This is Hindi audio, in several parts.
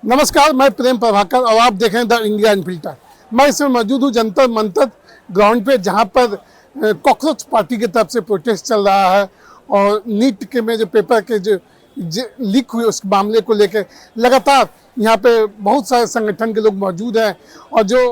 नमस्कार, मैं प्रेम प्रभाकर और आप देख रहे हैं द इंडिया अनफिल्टर। मैं इसमें मौजूद हूँ जंतर मंतर ग्राउंड पे, जहाँ पर कॉकरोच पार्टी की तरफ से प्रोटेस्ट चल रहा है और नीट के में जो पेपर के जो लीक हुए उस मामले को लेकर लगातार यहाँ पे बहुत सारे संगठन के लोग मौजूद हैं और जो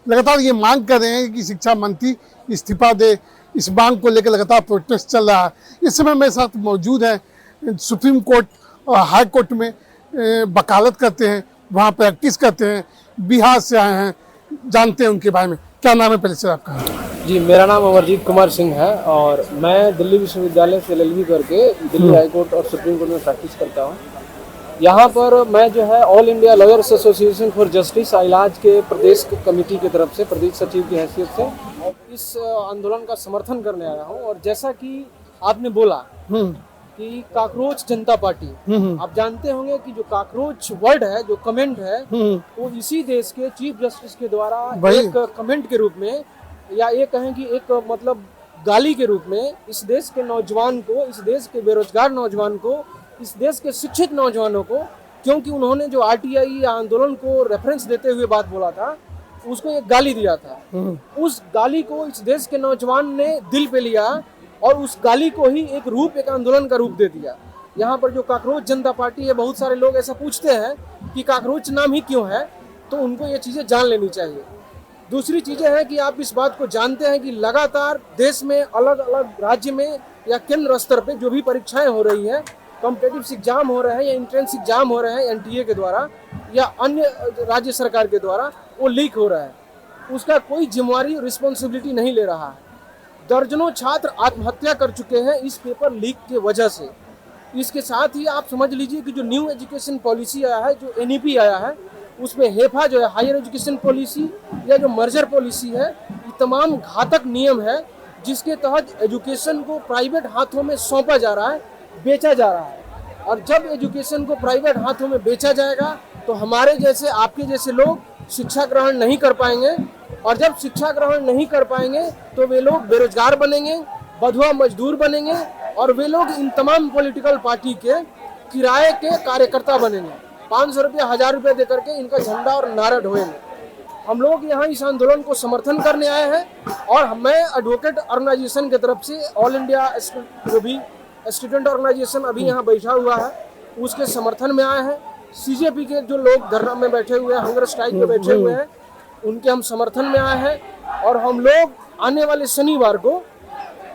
लगातार ये मांग कर रहे हैं कि शिक्षा मंत्री इस्तीफा दे। इस मांग को लेकर लगातार प्रोटेस्ट चल रहा है। इस समय मेरे साथ मौजूद हैं सुप्रीम कोर्ट और हाई कोर्ट में वकालत करते हैं, वहाँ प्रैक्टिस करते हैं, बिहार से आए हैं, जानते हैं उनके बारे में। क्या नाम है पहले से आपका? जी, मेरा नाम अमरजीत कुमार सिंह है और मैं दिल्ली विश्वविद्यालय से LLB करके दिल्ली हाई कोर्ट और सुप्रीम कोर्ट में प्रैक्टिस करता हूँ। यहाँ पर मैं जो है all India lawyers association for justice इलाज के प्रदेश कमेटी की तरफ से प्रदेश सचिव की हैसियत से इस आंदोलन का समर्थन करने आया हूँ। और जैसा कि आपने बोला कि काकरोच जनता पार्टी, आप जानते होंगे कि जो काकरोच वर्ड है, जो कमेंट है, वो इसी देश के चीफ जस्टिस के द्वारा एक कमेंट के रूप में या ये कहें कि एक मतलब गाली के रूप में इस देश के नौजवान को, इस देश के बेरोजगार नौजवान को, इस देश के शिक्षित नौजवानों को, क्योंकि उन्होंने जो RTI आंदोलन को रेफरेंस देते हुए बात बोला था, उसको एक गाली दिया था। उस गाली को इस देश के नौजवान ने दिल पे लिया और उस गाली को ही एक रूप, एक आंदोलन का रूप दे दिया। यहाँ पर जो काकरोच जनता पार्टी है, बहुत सारे लोग ऐसा पूछते हैं कि काकरोच नाम ही क्यों है, तो उनको ये चीज़ें जान लेनी चाहिए। दूसरी चीज़ें हैं कि आप इस बात को जानते हैं कि लगातार देश में अलग अलग राज्य में या केंद्र स्तर पे जो भी परीक्षाएं हो रही हैं, कॉम्पिटिटिव एग्जाम हो रहे हैं या एंट्रेंस एग्जाम हो रहे हैं NTA के द्वारा या अन्य राज्य सरकार के द्वारा, वो लीक हो रहा है। उसका कोई जिम्मेवारी, रिस्पॉन्सिबिलिटी नहीं ले रहा है। दर्जनों छात्र आत्महत्या कर चुके हैं इस पेपर लीक के वजह से। इसके साथ ही आप समझ लीजिए कि जो न्यू एजुकेशन पॉलिसी आया है, जो NEP आया है, उसमें हेफा जो है हायर एजुकेशन पॉलिसी या जो मर्जर पॉलिसी है, ये तमाम घातक नियम है जिसके तहत एजुकेशन को प्राइवेट हाथों में सौंपा जा रहा है, बेचा जा रहा है। और जब एजुकेशन को प्राइवेट हाथों में बेचा जाएगा तो हमारे जैसे, आपके जैसे लोग शिक्षा ग्रहण नहीं कर पाएंगे और जब शिक्षा ग्रहण नहीं कर पाएंगे तो वे लोग बेरोजगार बनेंगे, बंधुआ मजदूर बनेंगे और वे लोग इन तमाम पॉलिटिकल पार्टी के किराए के कार्यकर्ता बनेंगे। 500 रुपये, 1000 रुपये देकर के इनका झंडा और नारा ढोएंगे। हम लोग यहाँ इस आंदोलन को समर्थन करने आए हैं और मैं एडवोकेट ऑर्गेनाइजेशन की तरफ से ऑल इंडिया जो भी स्टूडेंट ऑर्गेनाइजेशन अभी यहाँ बैठा हुआ है, उसके समर्थन में आए हैं। CJP के जो लोग धरना में बैठे हुए हैं, हंगर स्ट्राइक में बैठे हुए हैं, उनके हम समर्थन में आए हैं। और हम लोग आने वाले शनिवार को,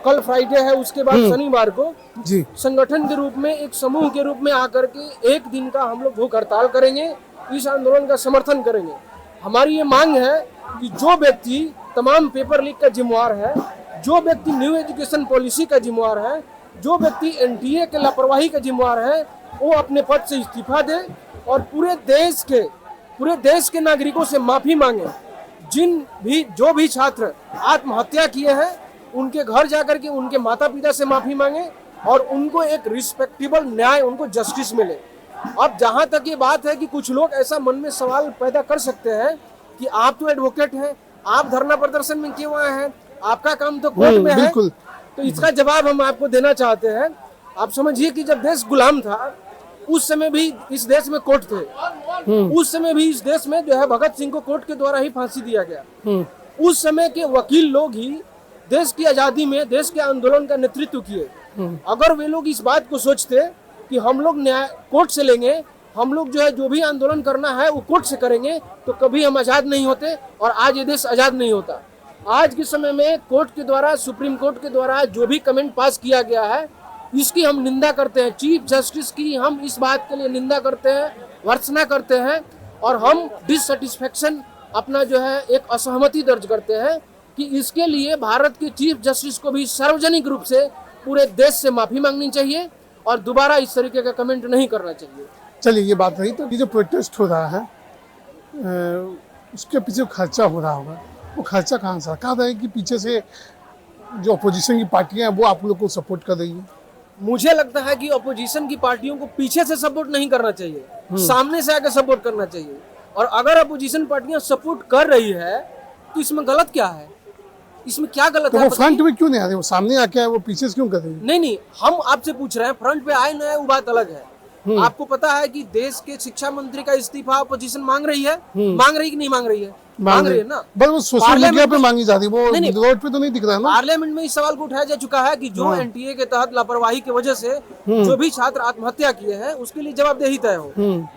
कल फ्राइडे है, उसके बाद शनिवार को जी संगठन के रूप में, एक समूह के रूप में आकर के एक दिन का हम लोग भूख हड़ताल करेंगे, इस आंदोलन का समर्थन करेंगे। हमारी ये मांग है कि जो व्यक्ति तमाम पेपर लीक का जिम्मेवार है, जो व्यक्ति न्यू एजुकेशन पॉलिसी का जिम्मेवार है, जो व्यक्ति NTA के लापरवाही का जिम्मेवार है, वो अपने पद से इस्तीफा दे और पूरे देश के नागरिकों से माफी मांगे। जो भी छात्र आत्महत्या किए हैं, उनके घर जाकर के उनके माता पिता से माफी मांगे और उनको एक रिस्पेक्टेबल न्याय, उनको जस्टिस मिले। अब जहां तक ये बात है कि कुछ लोग ऐसा मन में सवाल पैदा कर सकते हैं कि आप तो एडवोकेट हैं, आप धरना प्रदर्शन में क्यों आए हैं, आपका काम तो कोर्ट में है। तो इसका जवाब हम आपको देना चाहते हैं। आप समझिए कि जब देश गुलाम था, उस समय भी इस देश में कोर्ट थे। उस समय भी इस देश में जो है भगत सिंह को कोर्ट के द्वारा ही फांसी दिया गया। उस समय के वकील लोग ही देश की आजादी में, देश के आंदोलन का नेतृत्व किए। अगर वे लोग इस बात को सोचते कि हम लोग न्याय कोर्ट से लेंगे, हम लोग जो है जो भी आंदोलन करना है वो कोर्ट से करेंगे, तो कभी हम आजाद नहीं होते और आज ये देश आजाद नहीं होता। आज के समय में कोर्ट के द्वारा, सुप्रीम कोर्ट के द्वारा जो भी कमेंट पास किया गया है, इसकी हम निंदा करते हैं। चीफ जस्टिस की हम इस बात के लिए निंदा करते हैं, भर्त्सना करते हैं और हम डिससेटिस्फेक्शन, अपना जो है एक असहमति दर्ज करते हैं कि इसके लिए भारत के चीफ जस्टिस को भी सार्वजनिक रूप से पूरे देश से माफी मांगनी चाहिए और दोबारा इस तरीके का कमेंट नहीं करना चाहिए। चलिए, ये बात रही। तो ये जो प्रोटेस्ट हो रहा है, उसके पीछे खर्चा हो रहा होगा, वो खर्चा कहाँ से? कहा है कि पीछे से जो अपोजिशन की पार्टियां हैं वो आप लोग को सपोर्ट कर रही है। मुझे लगता है कि अपोजिशन की पार्टियों को पीछे से सपोर्ट नहीं करना चाहिए, सामने से आकर सपोर्ट करना चाहिए। और अगर अपोजिशन पार्टियां सपोर्ट कर रही है तो इसमें गलत क्या है? इसमें क्या गलत तो है? वो फ्रंट में क्यों नहीं आ रहे? वो सामने आके आए, वो पीछे से क्यों कर रही है? नहीं, हम आपसे पूछ रहे हैं, फ्रंट पे आए ना आए वो बात अलग है। आपको पता है कि देश के शिक्षा मंत्री का इस्तीफा अपोजिशन मांग रही है, मांग रही कि नहीं मांग रही है? मांग रही है ना। बस वो सोशल मीडिया पे मांगी जा रही, वो रोड पे तो नहीं दिख रहा ना। पार्लियामेंट में इस सवाल को उठाया जा चुका है कि जो एनटीए के तहत लापरवाही की वजह से जो भी छात्र आत्महत्या किए हैं उसके लिए जवाबदेही तय हो।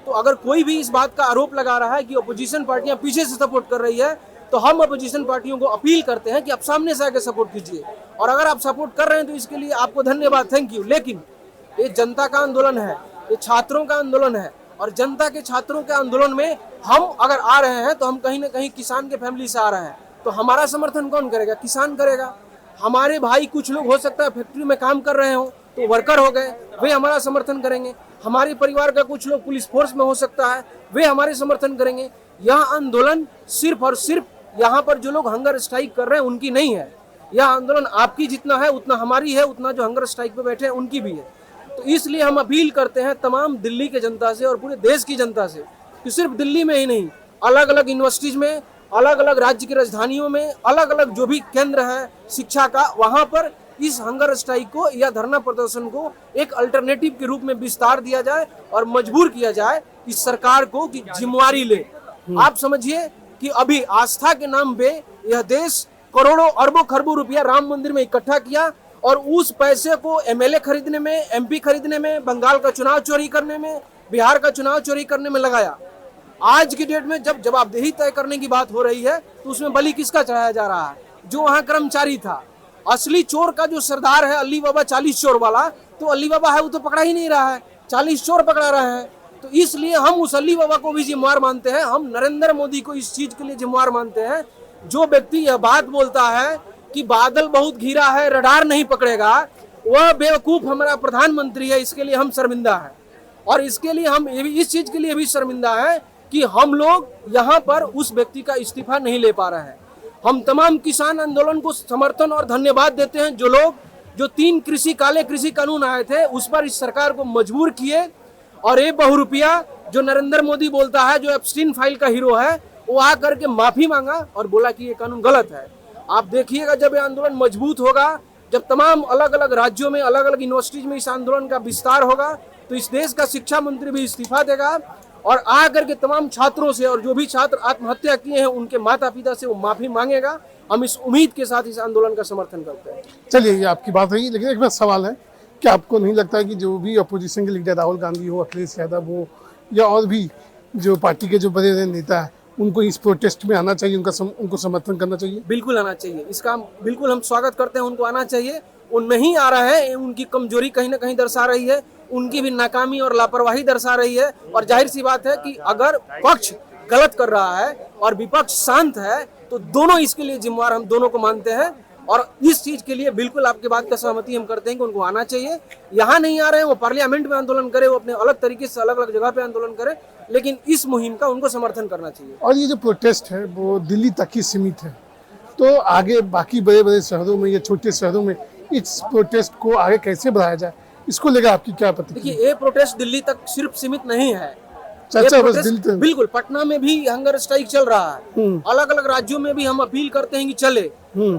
तो अगर कोई भी इस बात का आरोप लगा रहा है कि अपोजिशन पार्टियां पीछे से सपोर्ट कर रही है, तो हम अपोजिशन पार्टियों को अपील करते हैं कि आप सामने से आके सपोर्ट कीजिए। और अगर आप सपोर्ट कर रहे हैं तो इसके लिए आपको धन्यवाद, थैंक यू। लेकिन ये जनता का आंदोलन है, ये छात्रों का आंदोलन है, और जनता के छात्रों के आंदोलन में हम अगर आ रहे हैं तो हम कहीं ना कहीं किसान के फैमिली से आ रहे हैं, तो हमारा समर्थन कौन करेगा? किसान करेगा। हमारे भाई कुछ लोग हो सकता है फैक्ट्री में काम कर रहे हो तो वर्कर हो गए, वे हमारा समर्थन करेंगे। हमारे परिवार का कुछ लोग पुलिस फोर्स में हो सकता है, वे हमारे समर्थन करेंगे। यह आंदोलन सिर्फ और सिर्फ यहाँ पर जो लोग हंगर स्ट्राइक कर रहे हैं उनकी नहीं है। यह आंदोलन आपकी जितना है उतना हमारी है, उतना जो हंगर स्ट्राइक पे बैठे हैं उनकी भी है। तो इसलिए हम अपील करते हैं तमाम दिल्ली के जनता से और पूरे देश की जनता से कि सिर्फ दिल्ली में ही नहीं, अलग अलग यूनिवर्सिटीज में, अलग अलग राज्य की राजधानियों में, अलग अलग जो भी केंद्र है शिक्षा का, वहां पर इस हंगर स्ट्राइक को या धरना प्रदर्शन को एक अल्टरनेटिव के रूप में विस्तार दिया जाए और मजबूर किया जाए इस सरकार को कि जिम्मेवारी ले। आप समझिए कि अभी आस्था के नाम पे यह देश करोड़ों अरबों खरबों रुपया राम मंदिर में इकट्ठा किया और उस पैसे को एमएलए खरीदने में, एमपी खरीदने में, बंगाल का चुनाव चोरी करने में, बिहार का चुनाव चोरी करने में लगाया। आज की डेट में जब जवाबदेही तय करने की बात हो रही है तो उसमें बलि किसका चढ़ाया जा रहा है? जो वहां कर्मचारी था। असली चोर का जो सरदार है अली बाबा 40 चोर वाला, तो अली बाबा है वो तो पकड़ा ही नहीं रहा है, 40 चोर पकड़ा रहे हैं। तो इसलिए हम उस अली बाबा को भी जिम्मेवार मानते हैं, हम नरेंद्र मोदी को इस चीज के लिए जिम्मेवार मानते हैं। जो व्यक्ति यह बात बोलता है कि बादल बहुत घिरा है, रडार नहीं पकड़ेगा, वह बेवकूफ हमारा प्रधानमंत्री है। इसके लिए हम शर्मिंदा हैं और इसके लिए हम इस चीज के लिए भी शर्मिंदा है कि हम लोग यहाँ पर उस व्यक्ति का इस्तीफा नहीं ले पा रहे हैं। हम तमाम किसान आंदोलन को समर्थन और धन्यवाद देते हैं, जो लोग जो 3 काले कृषि कानून आए थे उस पर इस सरकार को मजबूर किए। और ये बहुरूपिया जो नरेंद्र मोदी बोलता है, जो एप्स्टीन फाइल का हीरो है, वो आ करके माफी मांगा और बोला कि ये कानून गलत है। आप देखिएगा जब ये आंदोलन मजबूत होगा, जब तमाम अलग अलग राज्यों में, अलग अलग यूनिवर्सिटीज में इस आंदोलन का विस्तार होगा, तो इस देश का शिक्षा मंत्री भी इस्तीफा देगा और आ करके तमाम छात्रों से और जो भी छात्र आत्महत्या किए हैं उनके माता पिता से वो माफी मांगेगा। हम इस उम्मीद के साथ इस आंदोलन का समर्थन करते हैं। चलिए, ये आपकी बात रही, लेकिन एक बार सवाल है कि आपको नहीं लगता कि जो भी अपोजिशन के लीडर राहुल गांधी हो, अखिलेश यादव हो, या और भी जो पार्टी के जो बड़े नेता है, उनको इस प्रोटेस्ट में आना चाहिए, उनको समर्थन करना चाहिए? बिल्कुल आना चाहिए, इसका बिल्कुल हम स्वागत करते हैं। उनको आना चाहिए। वो नहीं आ रहा है, उनकी कमजोरी कहीं ना कहीं दर्शा रही है, उनकी भी नाकामी और लापरवाही दर्शा रही है। और जाहिर सी बात है कि अगर पक्ष गलत कर रहा है और विपक्ष शांत है तो दोनों इसके लिए जिम्मेवार हम दोनों को मानते हैं। और इस चीज के लिए बिल्कुल आपके बात का सहमति हम करते हैं कि उनको आना चाहिए। यहाँ नहीं आ रहे हैं, वो पार्लियामेंट में आंदोलन करे, वो अपने अलग तरीके से अलग अलग जगह पे आंदोलन करे, लेकिन इस मुहिम का उनको समर्थन करना चाहिए। और ये जो प्रोटेस्ट है वो दिल्ली तक ही सीमित है, तो आगे बाकी बड़े बड़े शहरों में या छोटे शहरों में इस प्रोटेस्ट को आगे कैसे बढ़ाया जाए, इसको लेकर आपकी क्या प्रतिक्रिया? देखिए, ये प्रोटेस्ट दिल्ली तक सिर्फ सीमित नहीं है। चाचा बस दिल्ली तक, बिल्कुल पटना में भी हंगर स्ट्राइक चल रहा है, अलग अलग राज्यों में भी हम अपील करते हैं कि चले।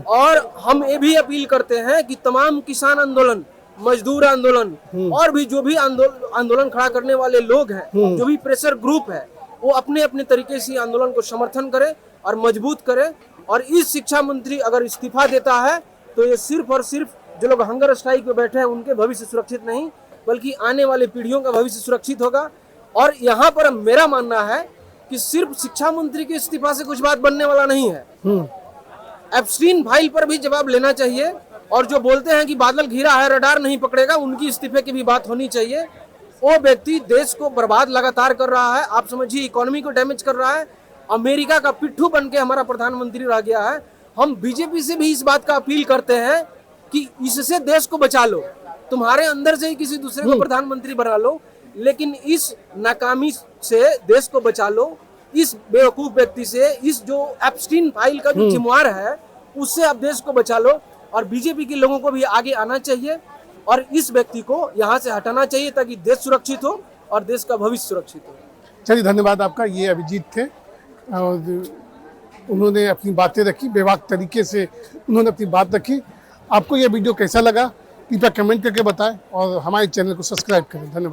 और हम ये भी अपील करते हैं कि तमाम किसान आंदोलन, मजदूर आंदोलन और भी जो भी आंदोलन खड़ा करने वाले लोग हैं, जो भी प्रेशर ग्रुप है, वो अपने अपने तरीके से आंदोलन को समर्थन करे और मजबूत करे। और इस शिक्षा मंत्री अगर इस्तीफा देता है तो ये सिर्फ और सिर्फ जो लोग हंगर स्ट्राइक पे बैठे हैं उनके भविष्य सुरक्षित नहीं, बल्कि आने वाले पीढ़ियों का भविष्य सुरक्षित होगा। और यहाँ पर मेरा मानना है कि सिर्फ शिक्षा मंत्री के इस्तीफा से कुछ बात बनने वाला नहीं है। एप्स्टीन फाइल पर भी जवाब लेना चाहिए और जो बोलते हैं कि बादल घिरा है, रडार नहीं पकड़ेगा, उनकी इस्तीफे की भी बात होनी चाहिए। वो व्यक्ति देश को बर्बाद लगातार कर रहा है, आप समझिए इकोनॉमी को डैमेज कर रहा है, अमेरिका का पिट्ठू बन के हमारा प्रधानमंत्री रह गया है। हम बीजेपी से भी इस बात का अपील करते हैं कि इससे देश को बचा लो, तुम्हारे अंदर से ही किसी दूसरे को प्रधानमंत्री बना लो, लेकिन इस नाकामी से देश को बचा लो। इस बेवकूफ व्यक्ति से, इस जो एप्स्टीन फाइल का जो जिम्मेवार है, उससे आप देश को बचा लो। और बीजेपी के लोगों को भी आगे आना चाहिए और इस व्यक्ति को यहाँ से हटाना चाहिए ताकि देश सुरक्षित हो और देश का भविष्य सुरक्षित हो। चलिए, धन्यवाद आपका। ये अभिजीत थे और उन्होंने अपनी बातें रखी, बेबाक तरीके से उन्होंने अपनी बात रखी। आपको ये वीडियो कैसा लगा कृपया कमेंट करके बताएं और हमारे चैनल को सब्सक्राइब करें। धन्यवाद।